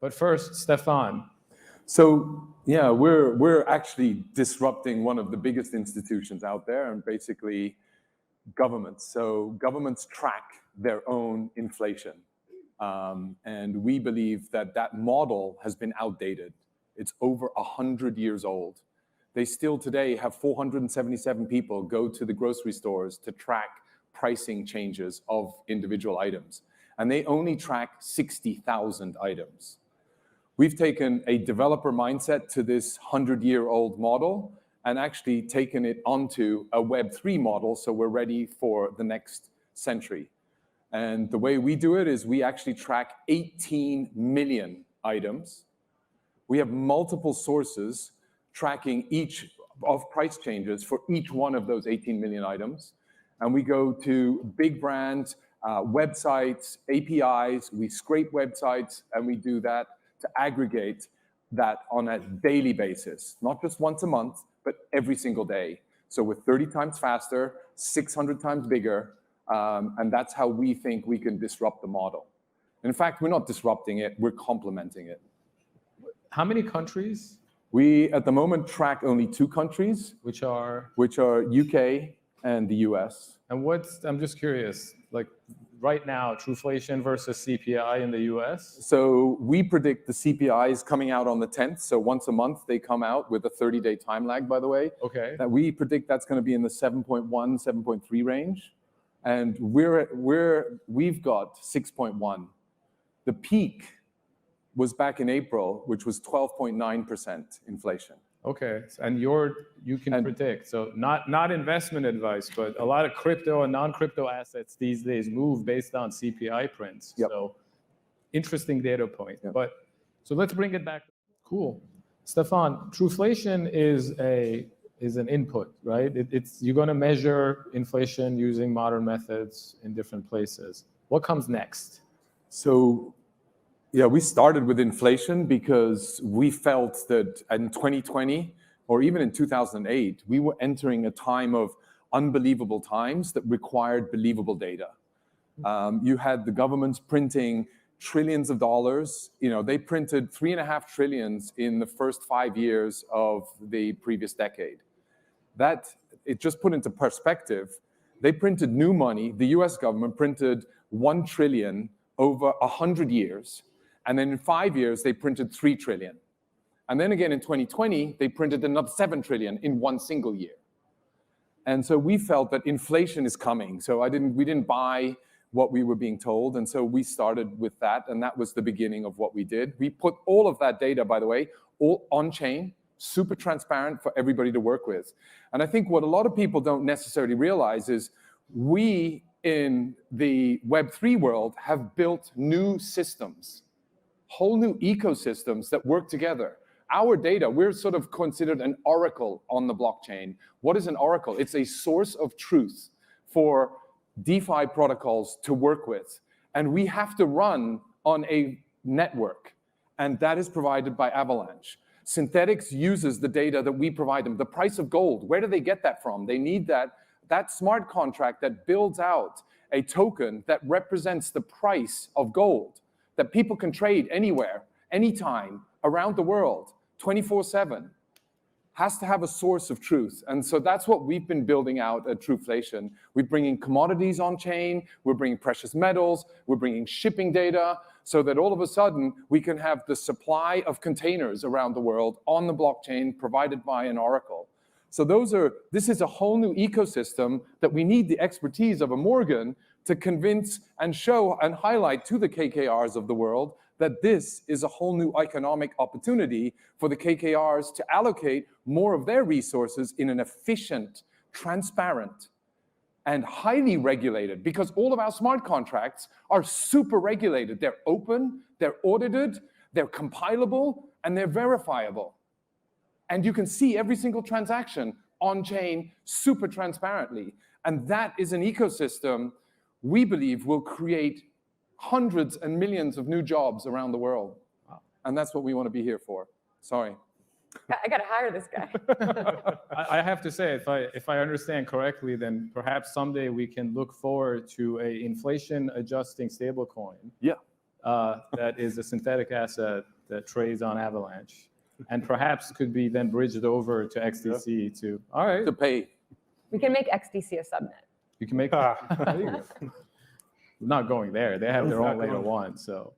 But first, Stefan. So yeah, we're actually disrupting one of the biggest institutions out there, and basically governments. So governments track their own inflation, and we believe that that model has been outdated. It's over 100 years old. They still today have 477 people go to the grocery stores to track pricing changes of individual items, and they only track 60,000 items. We've taken a developer mindset to this 100-year-old model and actually taken it onto a Web3 model, so we're ready for the next century. And the way we do it is we actually track 18 million items. We have multiple sources tracking each of price changes for each one of those 18 million items. And we go to big brands, websites, APIs, we scrape websites, and we do that to aggregate that on a daily basis, not just once a month, but every single day. So we're 30 times faster, 600 times bigger, and that's how we think we can disrupt the model. In fact, we're not disrupting it, we're complementing it. How many countries? We, at the moment, track only 2 countries. Which are UK and the US. And I'm just curious, like right now, Truflation versus CPI in the US? So we predict the CPI is coming out on the 10th. So once a month, they come out with a 30-day time lag, by the way. Okay. That we predict that's going to be in the 7.1, 7.3 range. And we've got 6.1. The peak was back in April, which was 12.9% inflation. Okay, and you can predict. So not investment advice, but a lot of crypto and non-crypto assets these days move based on CPI prints. Yep. So interesting data point. Yep. But so let's bring it back. Cool. Stefan, Truflation is an input, right? You're going to measure inflation using modern methods in different places. What comes next? So yeah, we started with inflation because we felt that in 2020, or even in 2008, we were entering a time of unbelievable times that required believable data. You had the governments printing trillions of dollars. They printed 3.5 trillion in the first 5 years of the previous decade. That, it just put into perspective, they printed new money. The US government printed 1 trillion over 100 years. And then in 5 years, they printed 3 trillion. And then again in 2020, they printed another 7 trillion in one single year. And so we felt that inflation is coming. So we didn't buy what we were being told. And so we started with that. And that was the beginning of what we did. We put all of that data, by the way, all on chain, super transparent for everybody to work with. And I think what a lot of people don't necessarily realize is we in the Web3 world have built new systems, whole new ecosystems that work together. Our data, we're sort of considered an oracle on the blockchain. What is an oracle? It's a source of truth for DeFi protocols to work with. And we have to run on a network, and that is provided by Avalanche. Synthetics uses the data that we provide them. The price of gold, where do they get that from? They need that smart contract that builds out a token that represents the price of gold, that people can trade anywhere, anytime, around the world, 24/7, has to have a source of truth. And so that's what we've been building out at Truflation. We're bringing commodities on chain, we're bringing precious metals, we're bringing shipping data, so that all of a sudden we can have the supply of containers around the world on the blockchain provided by an oracle. So this is a whole new ecosystem that we need the expertise of a Morgan to convince and show and highlight to the KKRs of the world that this is a whole new economic opportunity for the KKRs to allocate more of their resources in an efficient, transparent, and highly regulated, because all of our smart contracts are super regulated. They're open, they're audited, they're compilable, and they're verifiable. And you can see every single transaction on-chain super transparently. And that is an ecosystem we believe will create hundreds and millions of new jobs around the world. Wow. And that's what we want to be here for. Sorry. I got to hire this guy. I have to say, if I understand correctly, then perhaps someday we can look forward to a inflation-adjusting stablecoin. Yeah. that is a synthetic asset that trades on Avalanche, and perhaps could be then bridged over to XDC to. All right, To pay. We can make XDC a subnet. you can make. There you go. We're not going there. They have their own layer one, so.